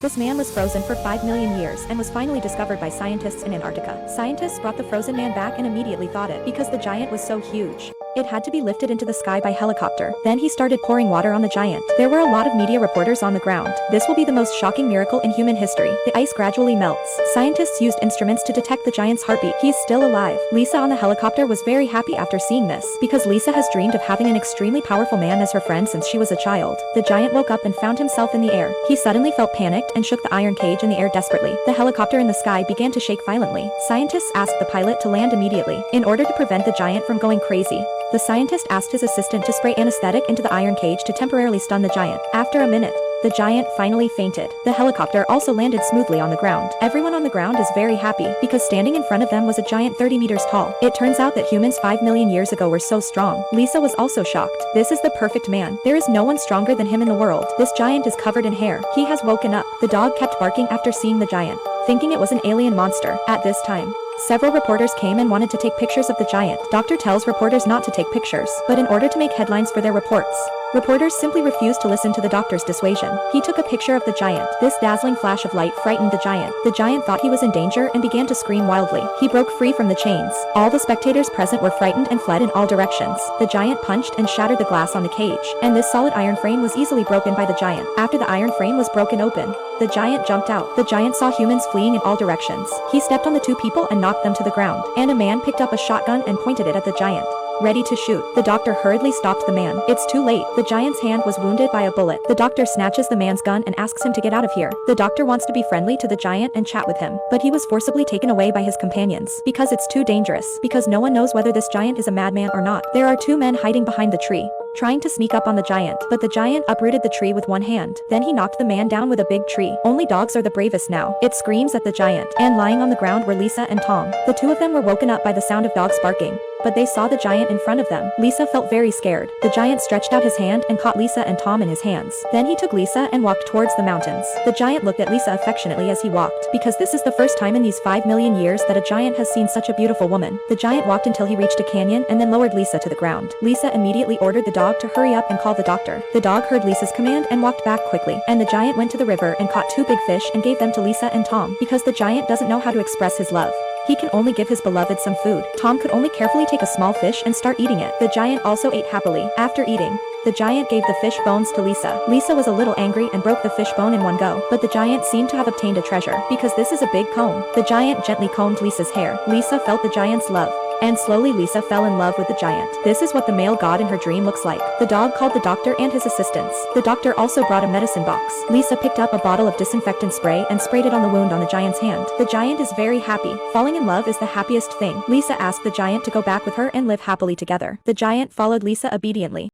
This man was frozen for 5 million years and was finally discovered by scientists in Antarctica. Scientists brought the frozen man back and immediately thawed it because the giant was so huge. It had to be lifted into the sky by helicopter. Then he started pouring water on the giant. There were a lot of media reporters on the ground. This will be the most shocking miracle in human history. The ice gradually melts. Scientists used instruments to detect the giant's heartbeat. He's still alive. Lisa on the helicopter was very happy after seeing this because Lisa has dreamed of having an extremely powerful man as her friend since she was a child. The giant woke up and found himself in the air. He suddenly felt panicked and shook the iron cage in the air desperately. The helicopter in the sky began to shake violently. Scientists asked the pilot to land immediately in order to prevent the giant from going crazy. The scientist asked his assistant to spray anesthetic into the iron cage to temporarily stun the giant. After a minute, the giant finally fainted. The helicopter also landed smoothly on the ground. Everyone on the ground is very happy because standing in front of them was a giant 30 meters tall. It turns out that humans 5 million years ago were so strong. Lisa was also shocked. This is the perfect man. There is no one stronger than him in the world. This giant is covered in hair. He has woken up. The dog kept barking after seeing the giant, thinking it was an alien monster. At this time, several reporters came and wanted to take pictures of the giant. Doctor tells reporters not to take pictures, but in order to make headlines for their reports, reporters simply refused to listen to the doctor's dissuasion. He took a picture of the giant. This dazzling flash of light frightened the giant. The giant thought he was in danger and began to scream wildly. He broke free from the chains. All the spectators present were frightened and fled in all directions. The giant punched and shattered the glass on the cage, and this solid iron frame was easily broken by the giant. After the iron frame was broken open, the giant jumped out. The giant saw humans fleeing in all directions. He stepped on the two people and knocked them to the ground, and a man picked up a shotgun and pointed it at the giant, ready to shoot. The doctor hurriedly stopped the man. It's too late. The giant's hand was wounded by a bullet. The doctor snatches the man's gun and asks him to get out of here. The doctor wants to be friendly to the giant and chat with him, but he was forcibly taken away by his companions because it's too dangerous, because no one knows whether this giant is a madman or not. There are two men hiding behind the tree, trying to sneak up on the giant, but the giant uprooted the tree with one hand. Then he knocked the man down with a big tree. Only dogs are the bravest now. It screams at the giant, and lying on the ground were Lisa and Tom. The two of them were woken up by the sound of dogs barking, but they saw the giant in front of them. Lisa felt very scared. The giant stretched out his hand and caught Lisa and Tom in his hands. Then he took Lisa and walked towards the mountains. The giant looked at Lisa affectionately as he walked, because this is the first time in these 5 million years that a giant has seen such a beautiful woman. The giant walked until he reached a canyon and then lowered Lisa to the ground. Lisa immediately ordered the dog to hurry up and call the doctor. The dog heard Lisa's command and walked back quickly, and the giant went to the river and caught 2 big fish and gave them to Lisa and Tom, because the giant doesn't know how to express his love. He can only give his beloved some food. Tom could only carefully take a small fish and start eating it. The giant also ate happily. After eating, the giant gave the fish bones to Lisa. Lisa was a little angry and broke the fish bone in one go, but the giant seemed to have obtained a treasure, because this is a big comb. The giant gently combed Lisa's hair. Lisa felt the giant's love, and slowly Lisa fell in love with the giant. This is what the male god in her dream looks like. The dog called the doctor and his assistants. The doctor also brought a medicine box. Lisa picked up a bottle of disinfectant spray and sprayed it on the wound on the giant's hand. The giant is very happy. Falling in love is the happiest thing. Lisa asked the giant to go back with her and live happily together. The giant followed Lisa obediently.